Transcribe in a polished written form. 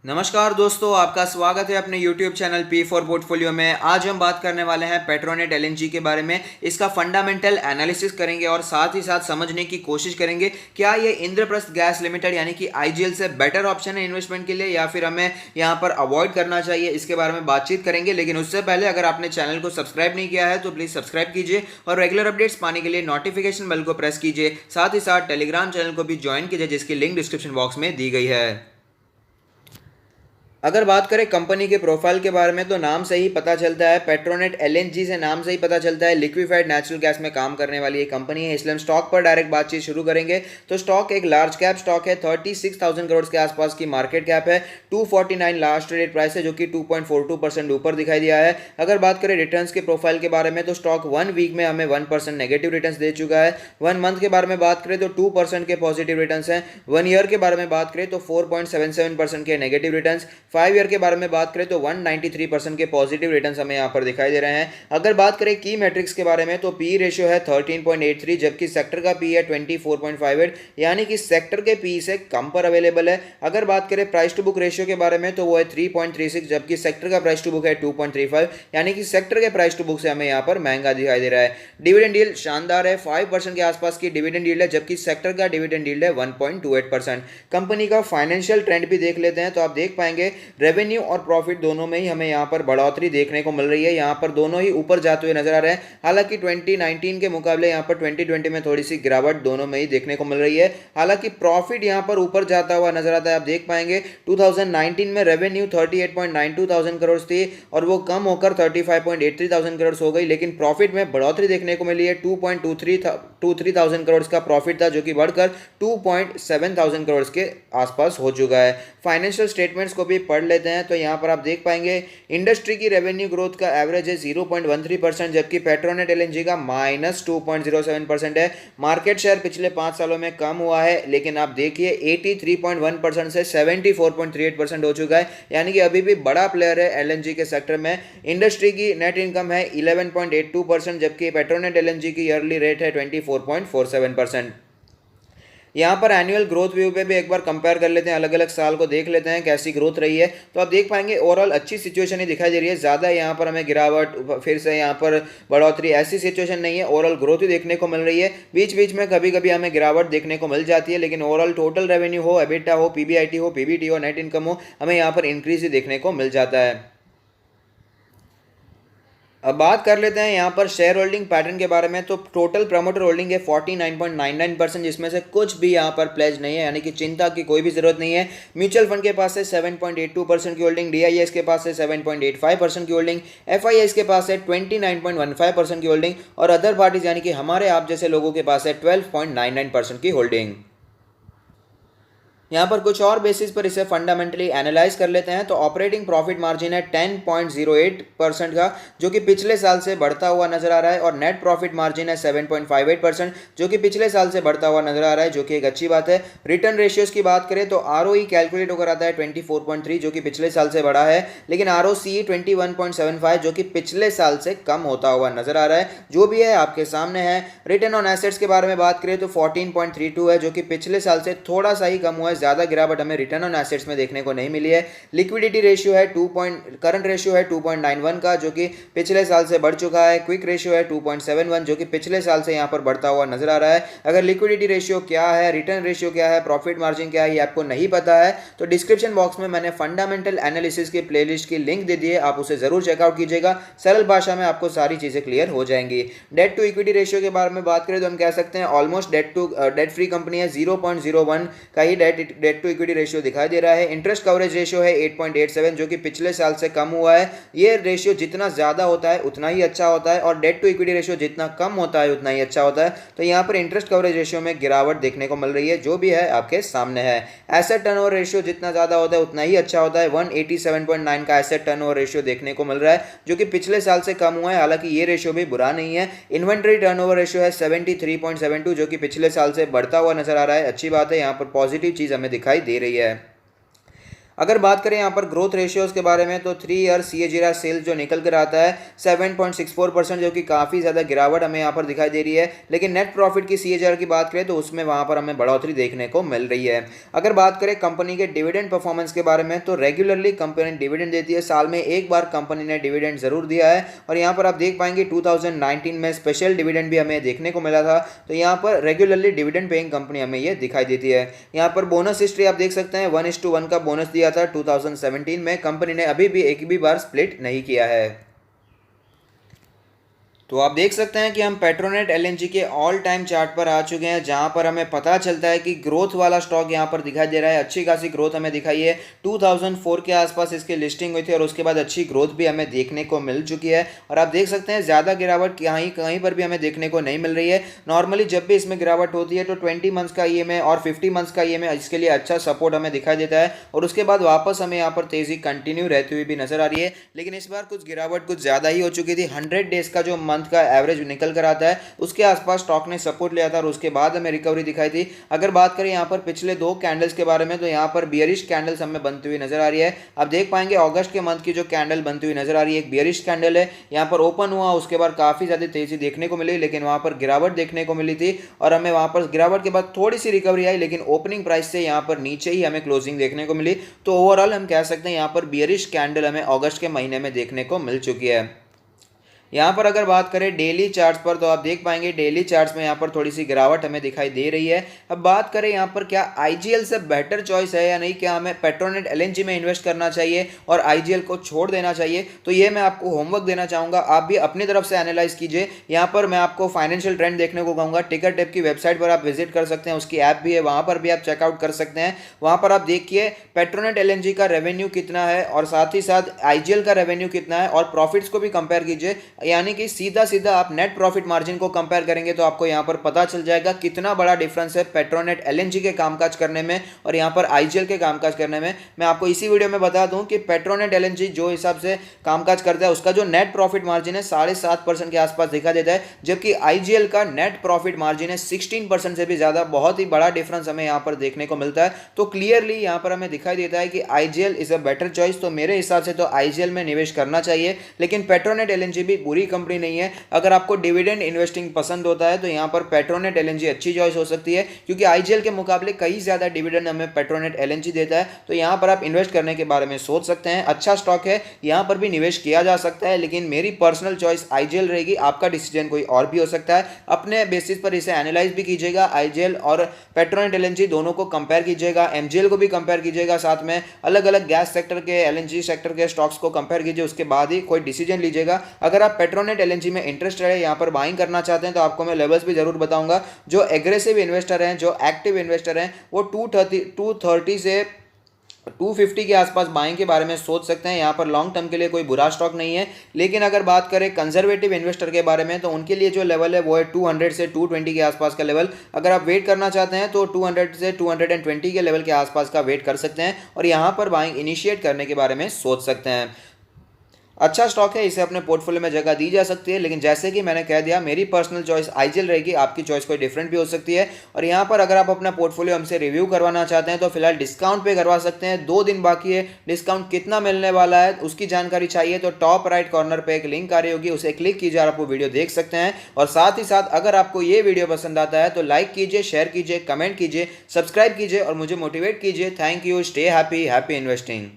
नमस्कार दोस्तों, आपका स्वागत है अपने YouTube channel P for portfolio में। आज हम बात करने वाले हैं पेट्रोनेट एलएनजी के बारे में। इसका फंडामेंटल एनालिसिस करेंगे और साथ ही साथ समझने की कोशिश करेंगे क्या ये इंद्रप्रस्थ गैस लिमिटेड यानी कि आईजीएल से बेटर ऑप्शन है इन्वेस्टमेंट के लिए या फिर हमें यहाँ पर अवॉइड करना चाहिए, इसके बारे में बातचीत करेंगे। लेकिन उससे पहले अगर आपने चैनल को सब्सक्राइब नहीं किया है तो प्लीज़ सब्सक्राइब कीजिए और रेगुलर अपडेट्स पाने के लिए नोटिफिकेशन बेल को प्रेस कीजिए। साथ ही साथ टेलीग्राम चैनल को भी ज्वाइन कीजिए जिसकी लिंक डिस्क्रिप्शन बॉक्स में दी गई है। अगर बात करें कंपनी के प्रोफाइल के बारे में तो नाम से ही पता चलता है, पेट्रोनेट एलएनजी से नाम से ही पता चलता है लिक्विफाइड नेचुरल गैस में काम करने वाली एक कंपनी है। इसलिए हम स्टॉक पर डायरेक्ट बातचीत शुरू करेंगे। तो स्टॉक एक लार्ज कैप स्टॉक है, 36,000 करोड़ के आसपास की मार्केट कैप है, 249 लास्ट ट्रेडेड प्राइस है जो कि 2.42% ऊपर दिखाई दिया है। अगर बात करें रिटर्न्स के प्रोफाइल के बारे में तो स्टॉक 1 वीक में हमें 1% नेगेटिव रिटर्न्स दे चुका है। 1 मंथ के बारे में बात करें तो 2% के पॉजिटिव रिटर्न्स हैं। 1 ईयर के बारे में बात करें तो 4.77% के नेगेटिव रिटर्न्स। 5 ईयर के बारे में बात करें तो 193% के पॉजिटिव रिटर्न्स हमें यहां पर दिखाई दे रहे हैं। अगर बात करें की मैट्रिक्स के बारे में तो पी रेशियो है 13.83 जबकि सेक्टर का पी है 24.58 यानी कि सेक्टर के पी से कम पर अवेलेबल है। अगर बात करें प्राइस टू बुक रेशियो के बारे में तो वो है 3.36 जबकि सेक्टर का प्राइस टू बुक है 2.35 यानी कि सेक्टर के प्राइस टू बुक से हमें यहां पर महंगा दिखाई दे रहा है। डिविडेंड यील्ड शानदार है, 5% के आसपास की डिविडेंड यील्ड है जबकि सेक्टर का डिविडेंड यील्ड है 1.28%। कंपनी का फाइनेंशियल ट्रेंड भी देख लेते हैं तो आप देख पाएंगे रेवेन्यू और प्रॉफिट दोनों में ही हमें यहां पर बढ़ोतरी देखने को मिल रही है। यहां पर दोनों ही ऊपर जाते हुए नजर आ रहे हैं। हालांकि 2019 के मुकाबले यहां पर 2020 में थोड़ी सी गिरावट दोनों में ही देखने को मिल रही है। हालांकि प्रॉफिट यहां पर ऊपर जाता हुआ नजर आता है। आप देख पाएंगे 2019 में रेवेन्यू 38.92 करोड़ थी और वो कम होकर 35.83 करोड़ हो गई, लेकिन प्रॉफिट में बढ़ोतरी देखने को मिली है। 2.23 करोड़ का प्रॉफिट था जो कि बढ़कर 2.7 करोड़ के आसपास हो चुका है। फाइनेंशियल स्टेटमेंट्स को भी पढ़ लेते हैं तो यहाँ पर आप देख पाएंगे इंडस्ट्री की रेवेन्यू ग्रोथ का एवरेज है 0.13% जबकि पेट्रोनेट एलएनजी का -2.07% है। मार्केट शेयर पिछले 5 सालों में कम हुआ है, लेकिन आप देखिए 83.1% से 74.38% हो चुका है, यानी कि अभी भी बड़ा प्लेयर है एलएनजी के सेक्टर में। इंडस्ट्री की नेट इनकम है 11.82% जबकि पेट्रोनेट एलएनजी की ईयरली रेट है 24.47%। यहाँ पर एनुअल ग्रोथ व्यू पे भी एक बार कंपेयर कर लेते हैं, अलग अलग साल को देख लेते हैं कैसी ग्रोथ रही है। तो आप देख पाएंगे ओवरऑल अच्छी सिचुएशन ही दिखाई दे रही है। ज़्यादा यहाँ पर हमें गिरावट फिर से यहाँ पर बढ़ोतरी ऐसी सिचुएशन नहीं है, ओवरऑल ग्रोथ ही देखने को मिल रही है। बीच बीच में कभी कभी हमें गिरावट देखने को मिल जाती है, लेकिन ओवरऑल टोटल रेवेन्यू हो, एबिटा हो, पीबीआईटी हो, पीबीटी हो, नेट इनकम हो, हमें यहाँ पर इंक्रीज ही देखने को मिल जाता है। अब बात कर लेते हैं यहाँ पर शेयर होल्डिंग पैटर्न के बारे में। तो टोटल प्रमोटर होल्डिंग है 49.99%, जिसमें से कुछ भी यहाँ पर प्लेज नहीं है, यानी कि चिंता की कोई भी जरूरत नहीं है। म्यूचुअल फंड के पास है 7.82% की होल्डिंग, डीआईएस के पास है 7.85% की होल्डिंग, एफआईआईस के पास है 29.15% की होल्डिंग और अदर पार्टीज यानी कि हमारे आप जैसे लोगों के पास है 12.99% की होल्डिंग। यहाँ पर कुछ और बेसिस पर इसे फंडामेंटली एनालाइज कर लेते हैं। तो ऑपरेटिंग प्रॉफिट मार्जिन है 10.08% का जो कि पिछले साल से बढ़ता हुआ नजर आ रहा है, और नेट प्रॉफिट मार्जिन है 7.58% जो कि पिछले साल से बढ़ता हुआ नजर आ रहा है, जो कि एक अच्छी बात है। रिटर्न रेशियोज की बात करें तो आरओई कैलकुलेट होकर आता है 24.3 जो कि पिछले साल से बढ़ा है, लेकिन आरओसी 21.75 जो कि पिछले साल से कम होता हुआ नजर आ रहा है। जो भी है आपके सामने है। रिटर्न ऑन एसेट्स के बारे में बात करें तो 14.32 है जो कि पिछले साल से थोड़ा सा ही कम हुआ है, ज्यादा गिरावट हमें रिटर्न ऑन एसेट्स में देखने को नहीं मिली है। लिक्विडिटी रेशियो है करंट रेशियो है 2.91 का जो कि पिछले साल से बढ़ चुका है। क्विक रेशियो है 2.71 जो कि पिछले साल से यहां पर बढ़ता हुआ नजर आ रहा है। अगर लिक्विडिटी रेशियो क्या है, रिटर्न रेशियो क्या है, प्रॉफिट मार्जिन क्या है, ये आपको नहीं पता है तो डिस्क्रिप्शन बॉक्स में मैंने फंडामेंटल एनालिसिस की प्लेलिस्ट की लिंक दे दी है, आप उसे जरूर चेकआउट कीजिएगा। सरल भाषा में आपको सारी चीजें क्लियर हो जाएंगी। डेट टू इक्विटी रेशियो के बारे में बात करें तो हम कह सकते हैं ऑलमोस्ट डेट फ्री कंपनी है, 0.01 का ही डेट टू इक्विटी रेशियो दिखाई दे रहा है। इंटरेस्ट कवरेज रेशियो है 8.87 जो कि पिछले साल से कम हुआ है। ये रेशियो जितना ज्यादा होता है उतना ही अच्छा होता है, और डेट टू इक्विटी रेशियो जितना कम होता है उतना ही अच्छा होता है। तो यहाँ पर इंटरेस्ट कवरेज रेशियो में गिरावट देखने को मिल रही है, जो भी है आपके सामने है। एसेट टर्नओवर रेशियो जितना ज्यादा होता है उतना ही अच्छा होता है। 187.9 का एसेट टर्नओवर रेशियो देखने को मिल रहा है जो कि पिछले साल से कम हुआ है, हालांकि ये रेशियो भी बुरा नहीं है। इन्वेंट्री टर्नओवर रेशियो है 73.72 जो कि पिछले साल से बढ़ता हुआ नजर आ रहा है, अच्छी बात है। यहाँ पर पॉजिटिव चीज हमें दिखाई दे रही है। अगर बात करें यहाँ पर ग्रोथ रेशियोज के बारे में तो 3 ईयर CAGR सेल्स जो निकल कर आता है 7.64%, जो कि काफ़ी ज़्यादा गिरावट हमें यहाँ पर दिखाई दे रही है। लेकिन नेट प्रॉफिट की CAGR की बात करें तो उसमें वहाँ पर हमें बढ़ोतरी देखने को मिल रही है। अगर बात करें कंपनी के डिविडेंड परफॉर्मेंस के बारे में तो रेगुलरली कंपनी डिविडेंड देती है, साल में एक बार कंपनी ने डिविडेंड जरूर दिया है। और यहाँ पर आप देख पाएंगे 2019 में स्पेशल डिविडेंड भी हमें देखने को मिला था। तो यहाँ पर रेगुलरली डिविडेंड पेइंग कंपनी हमें ये दिखाई देती है। यहाँ पर बोनस हिस्ट्री आप देख सकते हैं, 1:1 का बोनस दिया था 2017 में। कंपनी ने अभी भी एक भी बार स्प्लिट नहीं किया है। तो आप देख सकते हैं कि हम पेट्रोनेट LNG के ऑल टाइम चार्ट पर आ चुके हैं, जहां पर हमें पता चलता है कि ग्रोथ वाला स्टॉक यहां पर दिखाई दे रहा है। अच्छी खासी ग्रोथ हमें दिखाई है। 2004 के आसपास इसकी लिस्टिंग हुई थी और उसके बाद अच्छी ग्रोथ भी हमें देखने को मिल चुकी है। और आप देख सकते हैं ज़्यादा गिरावट कहीं कहीं पर भी हमें देखने को नहीं मिल रही है। नॉर्मली जब भी इसमें गिरावट होती है तो 20 मंथ्स का EMA और 50 मंथ्स का EMA इसके लिए अच्छा सपोर्ट हमें दिखाई देता है। और उसके बाद वापस हमें यहाँ पर तेज़ी कंटिन्यू रहती हुई भी नजर आ रही है। लेकिन इस बार कुछ गिरावट कुछ ज़्यादा ही हो चुकी थी। 100 डेज का जो मंथ का एवरेज निकल कर आता है उसके आसपास स्टॉक ने सपोर्ट लिया था और उसके बाद हमें रिकवरी दिखाई थी। अगर बात करें यहाँ पर पिछले 2 कैंडल्स के बारे में तो यहाँ पर बियरिश कैंडल्स हमें बनती हुई नजर आ रही है। आप देख पाएंगे अगस्त के मंथ की जो कैंडल बनती हुई नजर आ रही है, एक बियरिश कैंडल है। यहाँ पर ओपन हुआ, उसके बाद काफी ज्यादा तेजी देखने को मिली, लेकिन वहां पर गिरावट देखने को मिली थी। और हमें वहां पर गिरावट के बाद थोड़ी सी रिकवरी आई, लेकिन ओपनिंग प्राइस से यहाँ पर नीचे ही हमें क्लोजिंग देखने को मिली। तो ओवरऑल हम कह सकते हैं यहाँ पर बियरिश कैंडल हमें अगस्त के महीने में देखने को मिल चुकी है। यहाँ पर अगर बात करें डेली चार्ट्स पर तो आप देख पाएंगे डेली चार्ट्स में यहाँ पर थोड़ी सी गिरावट हमें दिखाई दे रही है। अब बात करें यहाँ पर क्या IGL से बेटर चॉइस है या नहीं, क्या हमें पेट्रोनेट LNG में इन्वेस्ट करना चाहिए और IGL को छोड़ देना चाहिए, तो ये मैं आपको होमवर्क देना चाहूँगा। आप भी अपनी तरफ से एनालाइज कीजिए। यहाँ पर मैं आपको फाइनेंशियल ट्रेंड देखने को कहूँगा। टिकर टेप की वेबसाइट पर आप विजिट कर सकते हैं, उसकी ऐप भी है, वहाँ पर भी आप चेकआउट कर सकते हैं। वहाँ पर आप देखिए पेट्रोनेट LNG का रेवेन्यू कितना है और साथ ही साथ IGL का रेवेन्यू कितना है, और प्रॉफिट्स को भी कंपेयर कीजिए। यानी कि सीधा सीधा आप नेट प्रॉफिट मार्जिन को कंपेयर करेंगे तो आपको यहां पर पता चल जाएगा कितना बड़ा डिफरेंस है पेट्रोनेट LNG के कामकाज करने में और यहां पर IGL के कामकाज करने में। मैं आपको इसी वीडियो में बता दूं कि पेट्रोनेट LNG जो हिसाब से कामकाज करता है उसका जो नेट प्रॉफिट मार्जिन है 7.5% के आसपास देखा देता है, जबकि IGL का नेट प्रॉफिट मार्जिन है 16% से भी ज्यादा। बहुत ही बड़ा डिफरेंस हमें यहां पर देखने को मिलता है। तो क्लियरली यहां पर हमें दिखाई देता है कि IGL is a better choice. तो मेरे हिसाब से तो IGL में निवेश करना चाहिए, लेकिन पेट्रोनेट LNG भी बुरी कंपनी नहीं है। अगर आपको डिविडेंड इन्वेस्टिंग पसंद होता है तो यहां पर पेट्रोनेट LNG अच्छी चॉइस हो सकती है, क्योंकि IGL के मुकाबले कई ज्यादा डिविडेंड हमें पेट्रोनेट LNG देता है। तो यहां पर आप इन्वेस्ट करने के बारे में सोच सकते हैं। अच्छा स्टॉक है, यहां पर भी निवेश किया जा सकता है, लेकिन मेरी पर्सनल चॉइस IGL रहेगी। आपका डिसीजन कोई और भी हो सकता है। अपने बेसिस पर इसे एनालाइज भी कीजिएगा। IGL और पेट्रोनेट LNG दोनों को कंपेयर कीजिएगा, MGL को भी कंपेयर कीजिएगा, साथ में अलग अलग गैस सेक्टर के LNG सेक्टर के स्टॉक्स को कंपेयर कीजिए, उसके बाद ही कोई डिसीजन लीजिएगा। अगर आप पेट्रोनेट LNG में इंटरेस्टेड है, यहाँ पर बाइंग करना चाहते हैं, तो आपको मैं लेवल्स भी जरूर बताऊंगा। जो एग्रेसिव इन्वेस्टर हैं, जो एक्टिव इन्वेस्टर हैं, वो 230 से 250 के आसपास बाइंग के बारे में सोच सकते हैं। यहाँ पर लॉन्ग टर्म के लिए कोई बुरा स्टॉक नहीं है। लेकिन अगर बात करें कंजर्वेटिव इन्वेस्टर के बारे में तो उनके लिए जो लेवल है वो है 200 से 220 के आसपास का लेवल। अगर आप वेट करना चाहते हैं तो 200 से 220 के लेवल के आसपास का वेट कर सकते हैं और यहाँ पर बाइंग इनिशिएट करने के बारे में सोच सकते हैं। अच्छा स्टॉक है, इसे अपने पोर्टफोलियो में जगह दी जा सकती है, लेकिन जैसे कि मैंने कह दिया मेरी पर्सनल चॉइस IGL रहेगी, आपकी चॉइस कोई डिफरेंट भी हो सकती है। और यहाँ पर अगर आप अपना पोर्टफोलियो हमसे रिव्यू करवाना चाहते हैं तो फिलहाल डिस्काउंट पे करवा सकते हैं। 2 दिन बाकी है, डिस्काउंट कितना मिलने वाला है उसकी जानकारी चाहिए तो टॉप राइट कॉर्नर पर एक लिंक आ रही होगी, उसे क्लिक कीजिए और आप वो वीडियो देख सकते हैं। और साथ ही साथ अगर आपको ये वीडियो पसंद आता है तो लाइक कीजिए, शेयर कीजिए, कमेंट कीजिए, सब्सक्राइब कीजिए और मुझे मोटिवेट कीजिए। Thank you, stay happy, happy investing.